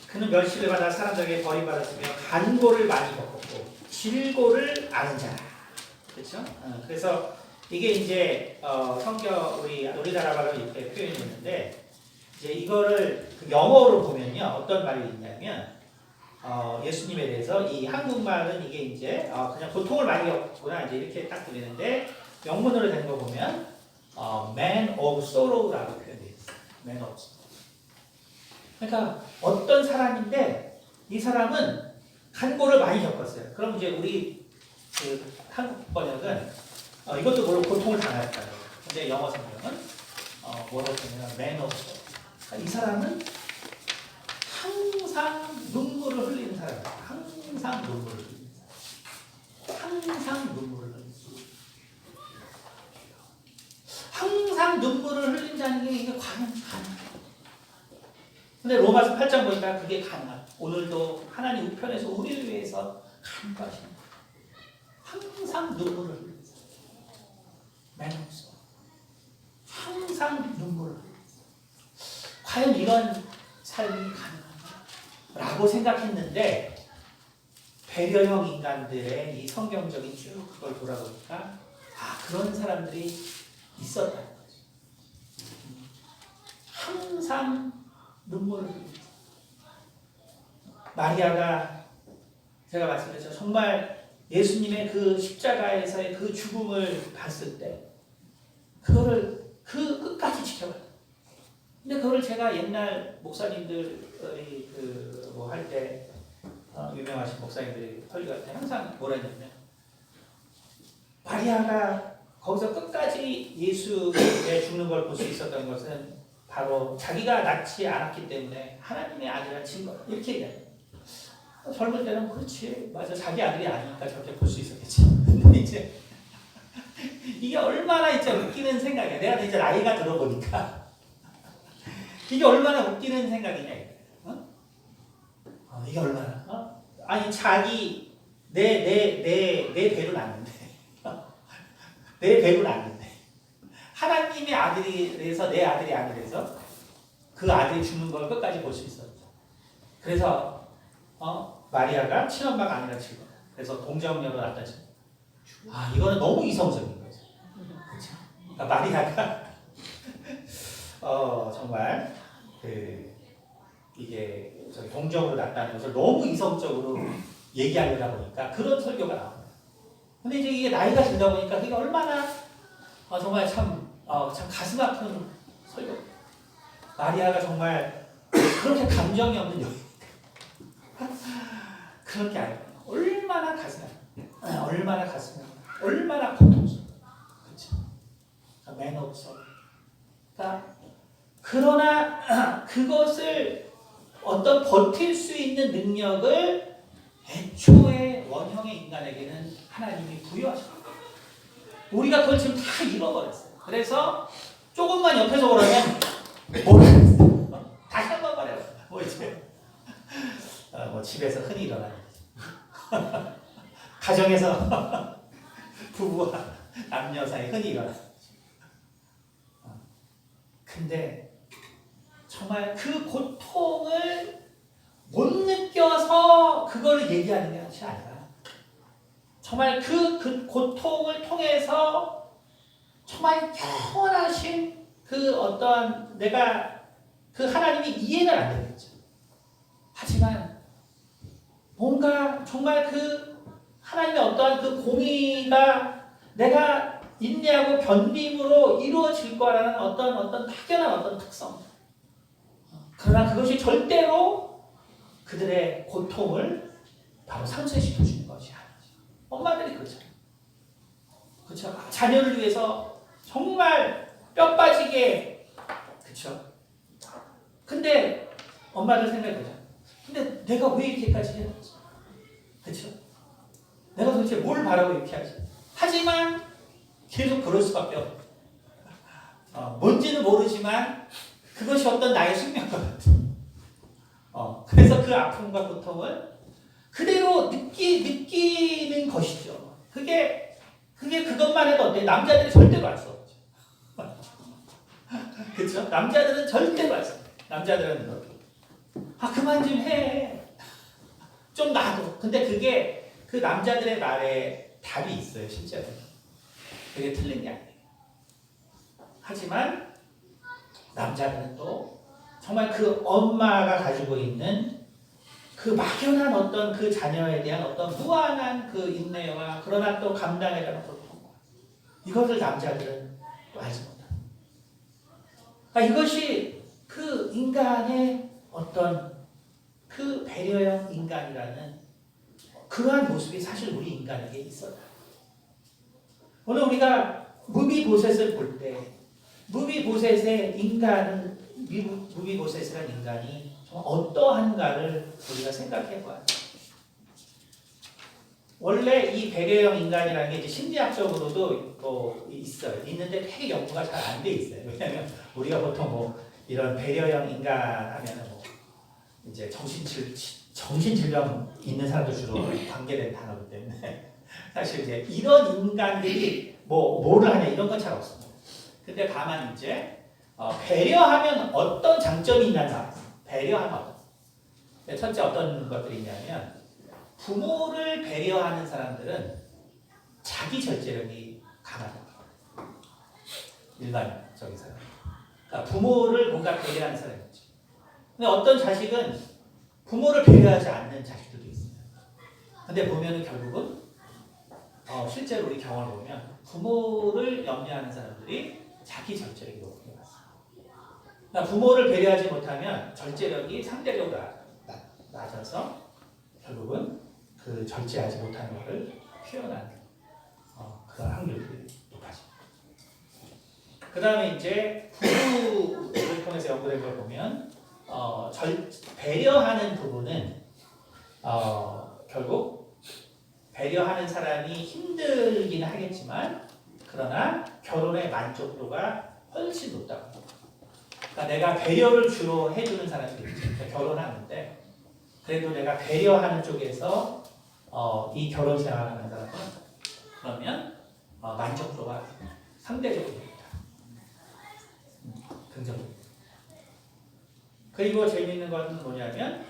그는 멸시를 받아 사람들에게 버림받았으며 간고를 많이 겪었고 질고를 아는 자라. 그렇죠? 그래서 이게 이제 성경 우리나라 말로 이렇게 표현이 있는데, 이제 이거를 그 영어로 보면요, 어떤 말이 있냐면 예수님에 대해서 이 한국말은 이게 이제 그냥 고통을 많이 겪구나 이제 이렇게 딱 들리는데, 영문으로 된 거 보면 Man of Sorrow라고 표현되어 있어요. Man of Sorrow. 그러니까 어떤 사람인데 이 사람은 간고를 많이 겪었어요. 그럼 이제 우리 그 한국 번역은 이것도 물론 고통을 당했다고. 근데 영어 성경은 뭐라고 하냐면 Man of Sorrow. 그러니까 이 사람은 항상 눈물을 흘리는 사람이에요. 항상 눈물을 흘리는 사람. 항상 눈물을 흘리는 사람. 항상 눈물을 흘린다는 게 이게 과연 가능해요? 근데 로마서 8장 보니까 그게 가능하다. 오늘도 하나님 우편에서 우리를 위해서 간구하시는 거예요. 항상 눈물을 흘리는 사람. Man of Sorrow. 항상 눈물을 흘리는 사람. 과연 이런 삶이 가능한가? 라고 생각했는데, 배려형 인간들의 이 성경적인 쭉 그걸 돌아보니까 그런 사람들이 있었다는 거죠. 항상 눈물을 흘립니다. 마리아가 제가 말씀드렸죠. 정말 예수님의 그 십자가에서의 그 죽음을 봤을 때 그거를 그 끝까지 지켜봐요. 근데 그걸 제가 옛날 목사님들이 뭐 할 때 유명하신 목사님들이 설교할 때 항상 뭐라 했냐면, 마리아가 거기서 끝까지 예수의 죽는 걸 볼 수 있었던 것은 바로 자기가 낳지 않았기 때문에 하나님의 아들이라는 증거, 이렇게 얘기해요. 젊을 때는 그렇지, 맞아, 자기 아들이 아니니까 저렇게 볼 수 있었겠지. 근데 이제 이게 얼마나 이제 웃기는 생각이야. 내가 이제 나이가 들어보니까 이게 얼마나 웃기는 생각이냐. 이게 얼마나 아니 자기 내 배로 낳는데 내 배로 낳는데 하나님의 아들이라서 내 아들이 아니라서 그 아들이 죽는 걸 끝까지 볼 수 있었죠. 그래서 마리아가 친엄마가 아니라 치고, 그래서 동정녀로 낳았다 치고. 이거는 너무 이성적인 거죠. 그렇죠? 그러니까 마리아가 정말 이게 동정으로 낳았다는 것을 너무 이성적으로 얘기하려다 보니까 그런 설교가 나옵니다. 근데 이제 이게 나이가 들다 보니까 그게 얼마나 정말 참 가슴 아픈 설교. 마리아가 정말 그렇게 감정이 없는 여인. 그렇게 아니에요. 얼마나 가슴 아파. 얼마나 가슴 아파. 얼마나 고통스러워. 그렇죠? Man of Sorrow. 그러나 그것을 어떤 버틸 수 있는 능력을 애초에 원형의 인간에게는 하나님이 부여하셨다. 우리가 그걸 지금 다 잃어버렸어요. 그래서 조금만 옆에서 오라면 모르겠어요. 다시 한번 말해요. 뭐 이제 뭐 집에서 흔히 일어나는 가정에서 부부와 남녀 사이 흔히 일어나는 근데 정말 그 고통을 못 느껴서 그거를 얘기하는 게 것이 아니라 정말 그 고통을 통해서 정말 영원하신 그 어떠한 내가 그 하나님이 이해는 안 되겠죠. 하지만 뭔가 정말 그 하나님의 어떠한 그 공의가 내가 인내하고 견딤으로 이루어질 거라는 어떤 확연한 어떤 특성. 그러나 그것이 절대로 그들의 고통을 바로 상쇄시켜 주는 것이 아니죠. 엄마들이 그렇잖아요. 그렇죠. 자녀를 위해서 정말 뼈 빠지게 그렇죠. 근데 엄마들 생각해보자. 근데 내가 왜 이렇게까지 해야 되지? 그렇죠? 내가 도대체 뭘 바라고 이렇게 하지? 하지만 계속 그럴 수밖에 없어. 뭔지는 모르지만 그것이 어떤 나의 숙명 같은. 그래서 그 아픔과 고통을 그대로 느끼는 것이죠. 그게 그것만 해도 어때? 남자들이 절대로 알 수 없죠. 그렇죠? 남자들은 절대로 알 수 없어요. 남자들은 그만 좀 해. 좀 놔둬. 근데 그게 그 남자들의 말에 답이 있어요, 실제로. 그게 틀린 게 아니에요. 하지만 남자들은 또 정말 그 엄마가 가지고 있는 그 막연한 어떤 그 자녀에 대한 어떤 무한한 그 인내와 그러나 또 감당에 대한 고통. 이것을 남자들은 또 알지 못합니다. 이것이 그 인간의 어떤 그 배려형 인간이라는 그러한 모습이 사실 우리 인간에게 있어요. 오늘 우리가 무비보셋을 볼 때 무비보셋의 인간은 무비보셋이라는 인간이 어떠한가를 우리가 생각해 봐야 돼요. 원래 이 배려형 인간이라는 게 이제 심리학적으로도 또 있어요. 있는데 되게 연구가 잘 안 돼 있어요. 왜냐하면 우리가 보통 뭐 이런 배려형 인간 하면은 뭐 이제 정신질병 있는 사람들 주로 관계된 단어이기 때문에 사실 이제 이런 인간들이 뭐를 하냐 이런 건 잘 없습니다. 근데 다만 이제 배려하면 어떤 장점이 있나 배려하면 첫째 어떤 것들이 있냐면 부모를 배려하는 사람들은 자기 절제력이 강하다. 일반적인 사람. 그러니까 부모를 뭔가 배려하는 사람이죠. 근데 어떤 자식은 부모를 배려하지 않는 자식들도 있어요. 근데 보면은 결국은 실제로 우리 경험을 보면 부모를 염려하는 사람들이 자기 절제력이 높은 것 같습니다. 그러니까 부모를 배려하지 못하면 절제력이 상대적으로 낮아서 결국은 그 절제하지 못하는 것을 표현하는 그런 확률이 높아집니다. 그 다음에 이제 부부를 통해서 연구된 걸 보면 배려하는 부분은 결국 배려하는 사람이 힘들긴 하겠지만 그러나 결혼의 만족도가 훨씬 높다고. 그러니까 내가 배려를 주로 해주는 사람들이지. 결혼하는데 그래도 내가 배려하는 쪽에서 이 결혼 생활하는 사람은 그러면 만족도가 상대적으로 높다. 긍정적으로. 그리고 재미있는 것은 뭐냐면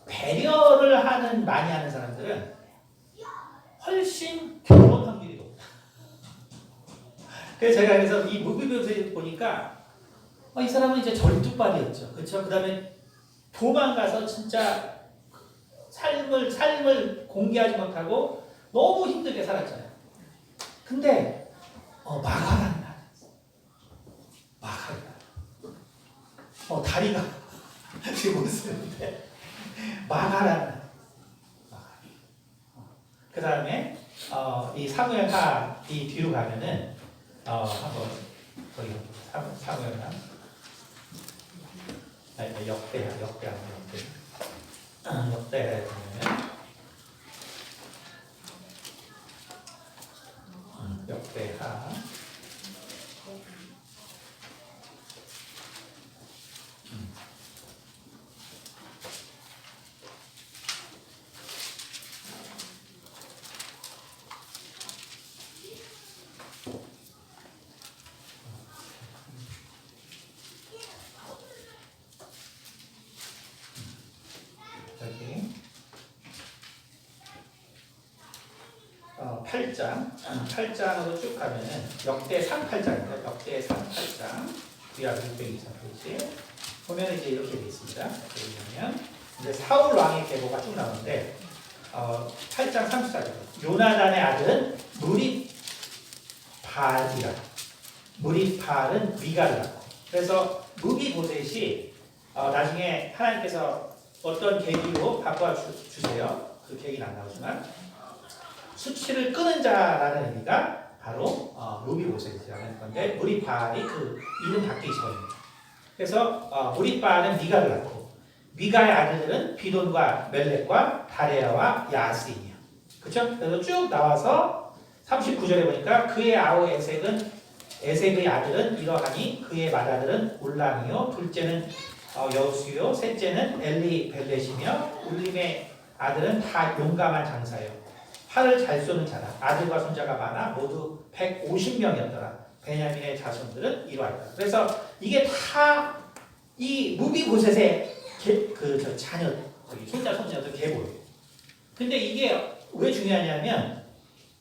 배려를 많이 하는 사람들은 훨씬 결혼 확률이 높다. 그래서 제가 그래서 이 무비보셋을 보니까 이 사람은 이제 절뚝발이었죠. 그렇죠? 그 다음에 도망가서 진짜 삶을 공개하지 못하고 너무 힘들게 살았잖아요. 근데 마가라는 날, 다리가 지금 못 쓰는데 마가라는 날. 그 다음에 이 사무엘하 이 뒤로 가면은 한번 거기 사무엘하 역대하에 보면 8장으로 쭉 가면은 역대 3, 8장입니다. 역대 3, 8장 위아래 624페이지 보면 이제 이렇게 되어 있습니다. 보면 이제 사울 왕의 계보가 쭉 나오는데 8장 34절 요나단의 아들은 무리발이라 무리발은 미가를 낳고 그래서 무비보셋이 나중에 하나님께서 어떤 계기로 바꿔 주세요. 그 계기는 안 나오지만 수치를 끄는 자라는 의미가 바로 무비보셋이라는 건데 무리발이 그 이름 바뀌기 전입니다. 그래서 무리발은 미가를 낳고 미가의 아들들은 비돈과 멜렉과 다레아와 야스이며 그렇죠? 그래서 쭉 나와서 39절에 보니까 그의 아우 에색의 아들은 이러하니 그의 맏아들은 울람이요 둘째는 여우수요 셋째는 엘리벨렛이며 울림의 아들은 다 용감한 장사요 활을 잘 쏘는 자라 아들과 손자가 많아 모두 150명이었더라 베냐민의 자손들은 이러하였다. 그래서 이게 다 이 무비보셋의 저 자녀 손자 손녀들 계보예요. 근데 이게 왜 중요하냐면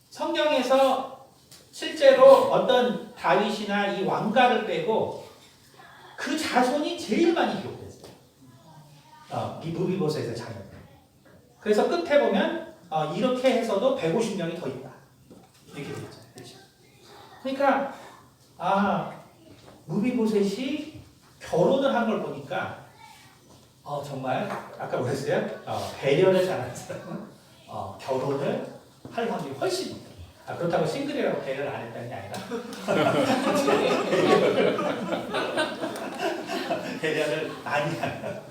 성경에서 실제로 어떤 다윗이나 이 왕가를 빼고 그 자손이 제일 많이 기록됐어요. 이 무비보셋의 자녀들. 그래서 끝에 보면 이렇게 해서도 150명이 더 있다. 이렇게 되어 있잖아요. 그렇죠? 그러니까 무비보셋이 결혼을 한 걸 보니까 정말 아까 뭐랬어요? 배려를 잘하는 사람은 결혼을 할 확률이 훨씬 높다. 그렇다고 싱글이라고 배려를 안 했다는 게 아니라 배려를 많이 하면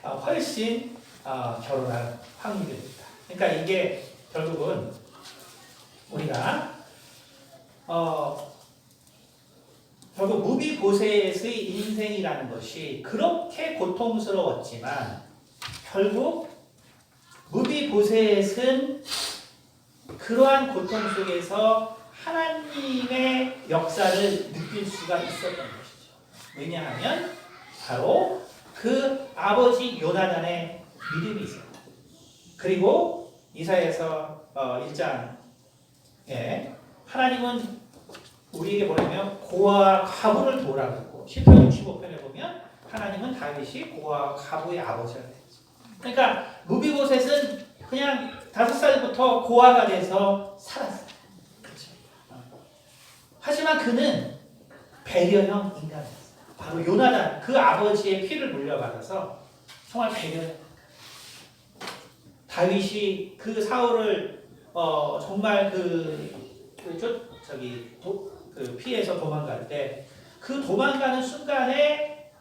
훨씬 결혼할 확률이 높다. 그러니까 이게 결국은 우리가 결국 무비보셋의 인생이라는 것이 그렇게 고통스러웠지만 결국 무비보셋은 그러한 고통 속에서 하나님의 역사를 느낄 수가 있었던 것이죠. 왜냐하면 바로 그 아버지 요나단의 믿음이 있었다. 그리고 이사야서 1장에 하나님은 우리에게 뭐냐면 고아와 과부를 도우라고 했고 시편 65편에 보면 하나님은 다윗이 고아와 과부의 아버지가 됐죠. 그러니까 무비보셋은 그냥 5살부터 고아가 돼서 살았어요. 그렇죠? 하지만 그는 배려형 인간이었어요. 바로 요나단 그 아버지의 피를 물려받아서 정말 배려형. 다윗이 그 사울을 정말 피해서 도망갈 때 그 도망가는 순간에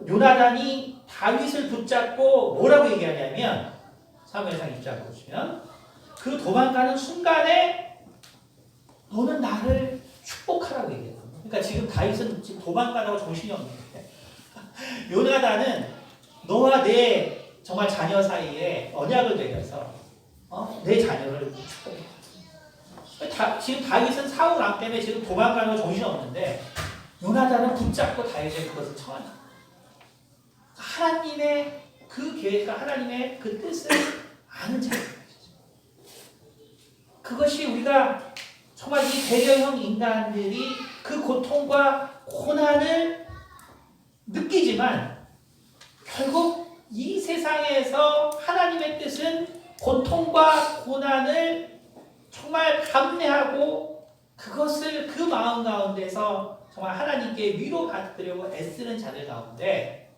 요나단이 다윗을 붙잡고 뭐라고 얘기하냐면 사무엘상 2장 보시면 그 도망가는 순간에 너는 나를 축복하라고 얘기해요. 그러니까 지금 다윗은 지금 도망가다가 정신이 없는데 요나단은 너와 내 정말 자녀 사이에 언약을 맺어서 내 자녀를 축복해. 지금 다윗은 사울 왕 때문에 지금 도망가는 거 정신이 없는데 요나단은 붙잡고 다윗의 그것을 청한다. 하나님의 그 계획과 하나님의 그 뜻을 아는 자예요. 그것이 우리가 정말 이 배려형 인간들이 그 고통과 고난을 느끼지만 결국 이 세상에서 하나님의 뜻은 고통과 고난을 정말 감내하고 그것을 그 마음 가운데서 정말 하나님께 위로받으려고 애쓰는 자들 가운데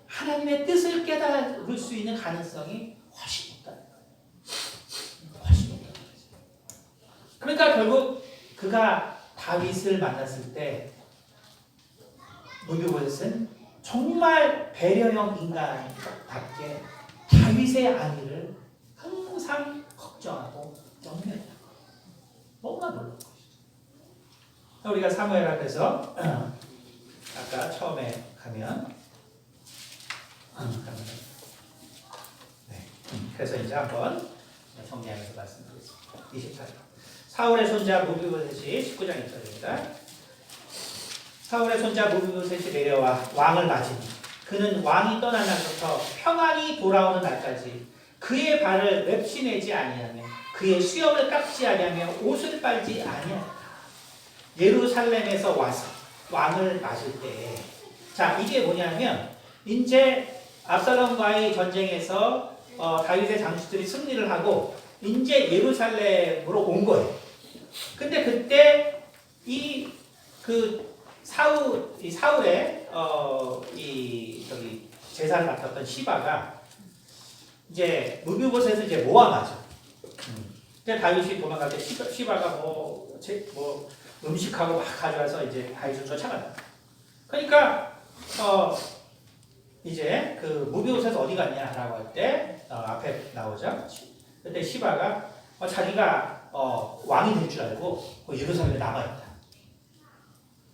하나님의 뜻을 깨달을 수 있는 가능성이 훨씬 높다는 거예요. 훨씬 높다는 거죠. 그러니까 결국 그가 다윗을 만났을 때 무비보셋은 정말 배려형 인간답게 다윗의 안위를 항상 걱정하고 염려했다. 너무나 놀라운 것이죠. 우리가 사무엘 앞에서 아까 처음에 가면 그래서 이제 한번 정리하면서 말씀드리겠습니다. 28절 사울의 손자 무비보셋이 19장 1절입니다. 사울의 손자 무비보셋이 내려와 왕을 맞으니 그는 왕이 떠난 날부터 평안히 돌아오는 날까지 그의 발을 맵시내지 아니하며 그의 수염을 깎지 아니하며 옷을 빨지 아니하였다. 예루살렘에서 와서 왕을 맞을 때, 자 이게 뭐냐면 이제 압살롬과의 전쟁에서 다윗의 장수들이 승리를 하고 이제 예루살렘으로 온 거예요. 근데 그때 사울의 제사를 맡았던 시바가 이제 무비보셋을 이제 모함하죠. 근데 다윗이 도망갈 때 시바가 음식하고 막 가져와서 이제 다윗을 쫓아간다. 그러니까 이제 그 무비보셋 어디 갔냐라고 할 때 앞에 나오죠. 그때 시바가 자기가 왕이 될 줄 알고 예루살렘에 남아있다.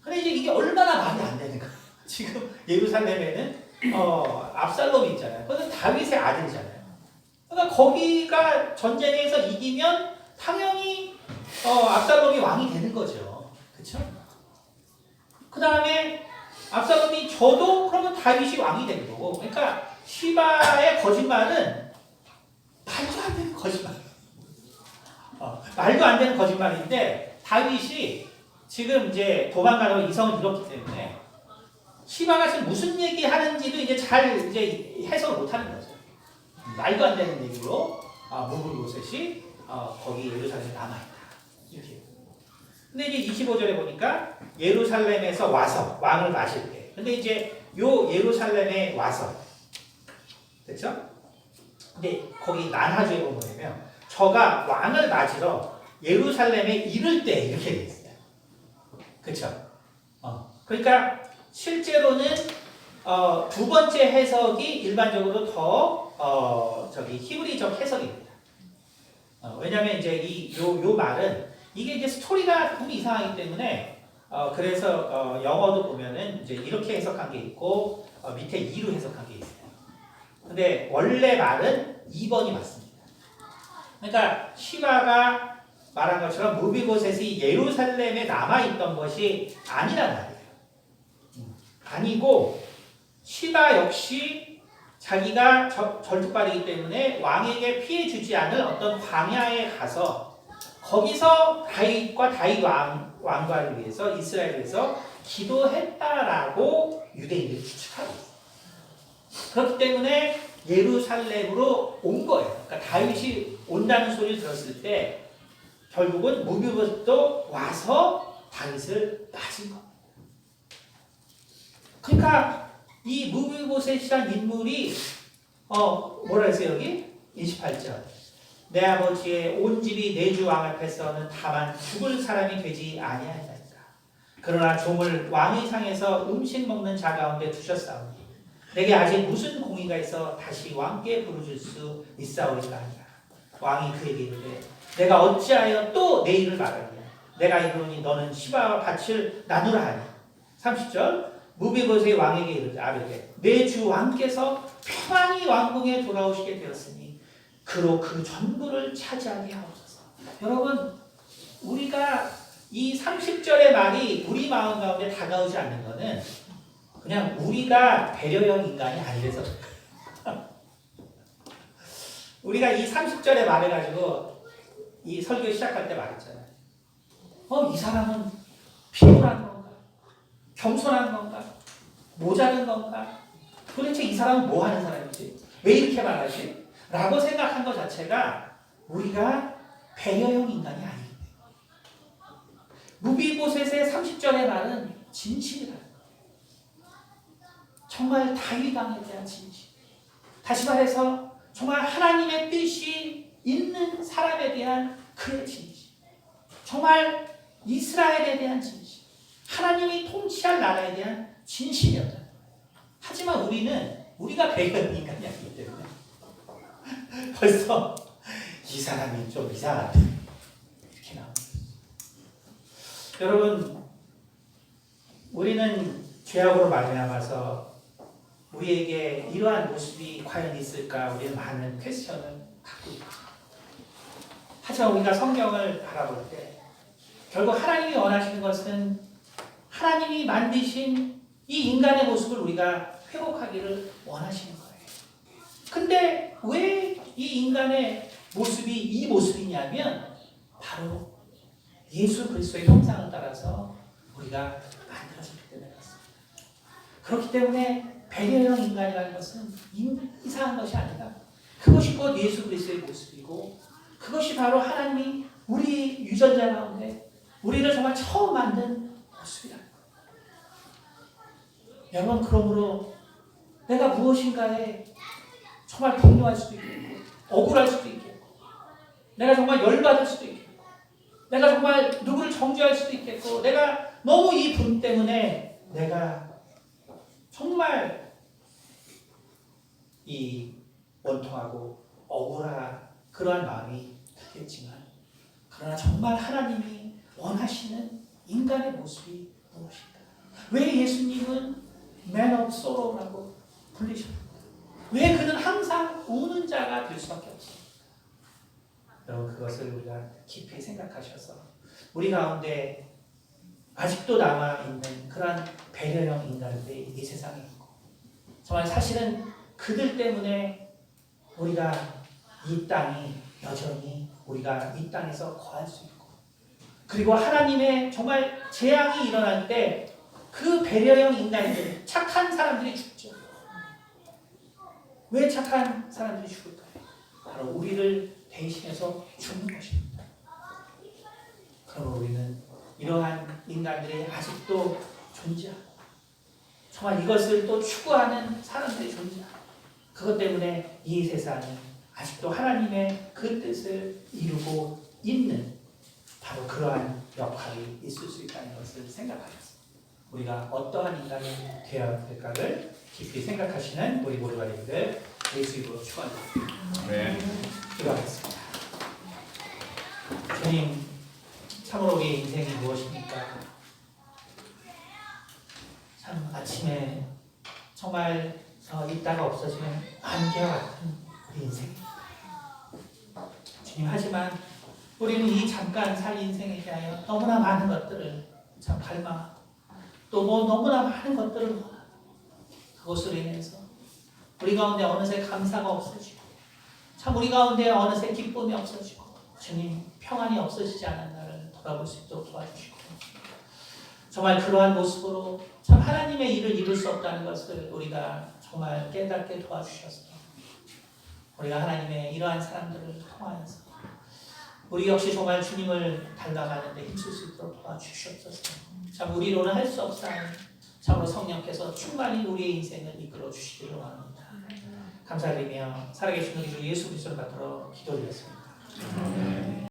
근데 이제 이게 얼마나 말이 안 되는 거야. 지금 예루살렘에는 압살롬이 있잖아요. 그것은 다윗의 아들이잖아요. 그러니까 거기가 전쟁에서 이기면 당연히 압살롬이 왕이 되는 거죠. 그렇죠? 그 다음에 압살롬이 져도 그러면 다윗이 왕이 되는 거고. 그러니까 시바의 거짓말은 말도 안 되는 거짓말. 말도 안 되는 거짓말인데 다윗이 지금 이제 도망가려고 이성을 잃었기 때문에 시바가 지금 무슨 얘기 하는지도 이제 잘 이제 해석을 못 하는 거죠. 말도 안 되는 얘기로 무비보셋이 거기 예루살렘에 남아있다. 이렇게. 근데 이제 25절에 보니까 예루살렘에서 와서 왕을 맞을 때. 근데 이제 요 예루살렘에 와서. 됐죠? 근데 거기 난하주에 보면 뭐냐면 저가 왕을 맞으러 예루살렘에 이를 때 이렇게 돼 있어요. 그렇죠? 그러니까 실제로는 두 번째 해석이 일반적으로 더 히브리적 해석입니다. 왜냐하면 이제 요 말은 이게 이제 스토리가 너무 이상하기 때문에 그래서 영어도 보면은 이제 이렇게 해석한 게 있고 밑에 2로 해석한 게 있어요. 근데 원래 말은 2번이 맞습니다. 그러니까 시바가 말한 것처럼 무비보셋이 예루살렘에 남아있던 것이 아니란 말이에요. 아니고 시바 역시 자기가 절뚝발이기 때문에 왕에게 피해 주지 않을 어떤 광야에 가서 거기서 다윗과 다윗 왕과를 위해서 이스라엘을 위해서 기도했다라고 유대인들이 추측하고 있어요. 그렇기 때문에 예루살렘으로 온 거예요. 그러니까 다윗이 온다는 소리를 들었을 때 결국은 무비보셋도 와서 다윗을 맞은 겁니다. 그러니까 이 무비보셋이란 인물이 뭐라 했어요 여기? 28절 내 아버지의 온 집이 내 주 왕 앞에서는 다만 죽을 사람이 되지 아니하리까. 그러나 종을 왕의 상에서 음식 먹는 자 가운데 두셨사오니 내게 아직 무슨 공의가 있어 다시 왕께 부르줄 수 있사오리까 하니라. 왕이 그에게 이르되 내가 어찌하여 또 내 일을 말하냐. 내가 이르노니 너는 시바와 밭을 나누라 하니. 30절 무비보셋이 왕에게 이르되 내 주 왕께서 평안히 왕궁에 돌아오시게 되었으니 그로 그 전부를 차지하게 하옵소서. 여러분 우리가 이 30절의 말이 우리 마음 가운데 다가오지 않는 것은 그냥 우리가 배려형 인간이 아니라서 우리가 이 30절의 말을 가지고 이 설교 시작할 때 말했잖아요. 이 사람은 피곤한 건가? 겸손한 건가? 모자른 건가? 도대체 이 사람은 뭐 하는 사람이지? 왜 이렇게 말하지? 라고 생각한 것 자체가 우리가 배려형 인간이 아니기 때문에. 무비보셋의 30절의 말은 진실이라는 거예요. 정말 다윗 왕에 대한 진실. 다시 말해서 정말 하나님의 뜻이 있는 사람에 대한 그의 진실. 정말 이스라엘에 대한 진실. 하나님이 통치할 나라에 대한 진실이었다. 하지만 우리가 배려형 인간이 아니기 때문에 벌써 이 사람이 좀 이상하다 이렇게 나옵니다. 여러분 우리는 죄악으로 말미암아서 우리에게 이러한 모습이 과연 있을까 우리는 많은 퀘스천을 갖고 있죠. 하지만 우리가 성경을 바라볼 때 결국 하나님이 원하시는 것은 하나님이 만드신 이 인간의 모습을 우리가 회복하기를 원하시는 거예요. 근데 왜 이 인간의 모습이 이 모습이냐면 바로 예수 그리스도의 형상을 따라서 우리가 만들어졌기 때문에 그렇습니다. 그렇기 때문에 배려형 인간이라는 것은 이상한 것이 아니라 그것이 곧 예수 그리스도의 모습이고 그것이 바로 하나님이 우리 유전자 가운데 우리를 정말 처음 만든 모습이다. 여러분, 그러므로 내가 무엇인가에 정말 분노할 수도 있겠고 억울할 수도 있겠고 내가 정말 열받을 수도 있겠고 내가 정말 누구를 정죄할 수도 있겠고 내가 너무 이 분 때문에 내가 정말 이 원통하고 억울한 그러한 마음이 들겠지만 그러나 정말 하나님이 원하시는 인간의 모습이 무엇인가? 왜 예수님은 Man of Sorrow라고 불리십니까? 왜 그는 항상 우는 자가 될 수밖에 없습니까? 여러분, 그것을 우리가 깊이 생각하셔서 우리 가운데 아직도 남아있는 그런 배려형 인간들이 이 세상에 있고 정말 사실은 그들 때문에 우리가 이 땅이 여전히 우리가 이 땅에서 거할 수 있고 그리고 하나님의 정말 재앙이 일어날 때 그 배려형 인간들 착한 사람들이 죽죠. 왜 착한 사람들이 죽을까요? 바로 우리를 대신해서 죽는 것입니다. 그러면 우리는 이러한 인간들이 아직도 존재하고 정말 이것을 또 추구하는 사람들이 존재하고 그것 때문에 이 세상이 아직도 하나님의 그 뜻을 이루고 있는 바로 그러한 역할이 있을 수 있다는 것을 생각하셨습니다. 우리가 어떠한 인간이 되어야 될까를 깊이 생각하시는 우리 모두가 되기를 예수 이름으로 축원합니다. 네. 기도하겠습니다. 주님, 참으로 우리의 인생이 무엇입니까? 참 아침에 정말 있다가 없어지는 안개와 같은 우리 인생. 주님, 하지만 우리는 이 잠깐 살 인생에 대하여 너무나 많은 것들을 참 갈망하고 또 너무나 많은 것들을 원하고 그것으로 인해서 우리 가운데 어느새 감사가 없어지고 참 우리 가운데 어느새 기쁨이 없어지고 주님 평안이 없어지지 않은 나를 돌아볼 수 있도록 도와주시고 정말 그러한 모습으로 참 하나님의 일을 이룰 수 없다는 것을 우리가 정말 깨닫게 도와주셔서 우리가 하나님의 이러한 사람들을 통하여서 우리 역시 정말 주님을 닮아가는데 힘쓸 수 있도록 도와주시옵소서. 참 우리로는 할 수 없사오니 참으로 성령께서 충만히 우리의 인생을 이끌어 주시기를 원합니다. 감사드리며 살아계신 우리 주 예수 그리스도를 받들어 기도드렸습니다.